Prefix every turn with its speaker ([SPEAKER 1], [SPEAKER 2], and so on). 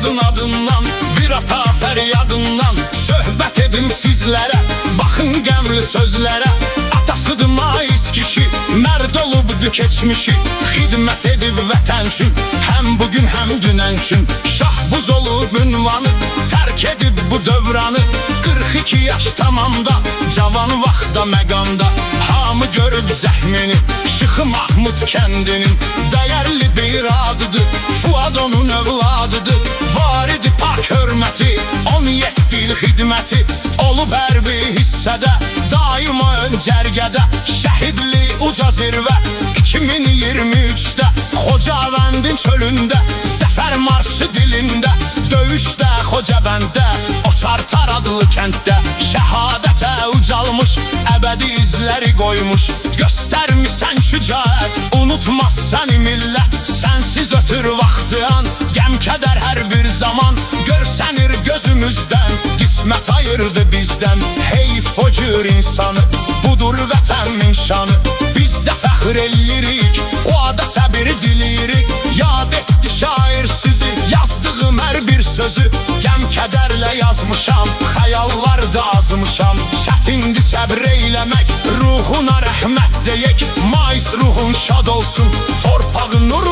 [SPEAKER 1] Fuadın adından, bir ata feryadından söhbət edim sizlərə, baxın qəmli sözlərə. Atasıdır mais kişi, mərd olubdu keçmişi, xidmət edib vətən üçün, həm bugün həm dünən üçün. Şah buz olub ünvanı, tərk edib bu dövranı, 42 yaş tamamda, cavan vaxtda məqamda. Hamı görüb zəhmini, Şıxı Mahmud kəndinin dəyərli bir adıdır, Fuad onun övladıdır. Var idi pak hörməti, 17 il xidməti, olub hər bir hissədə, daima ön cərgədə. Şəhidli uca zirvə 2023-də, Xocavəndin çölündə, zəfər marşı dilində, döyüşdə Xocabəndə, Oçartar adlı kənddə, şəhadətə ucalmış, əbədi izləri qoymuş. Göstərmisən şücaət, unutmaz səni millət, sənsiz ötür vaxtı an, qəm-kədər hər bir zaman görsənir gözümüzdən, qismət ayırdı bizdən. Heyf o cür insanı, budur vətənin şanı, biz də fəxr eləyirik, Fuada səbir diliyirik. Yad etdi şair sizi, yazdığım hər bir sözü, qəm-kədərlə yazmışam, xəyallarda azmışam. Çətindir səbr eyləmək, ruhuna rəhmət deyək, mais ruhun şad olsun, torpağı nur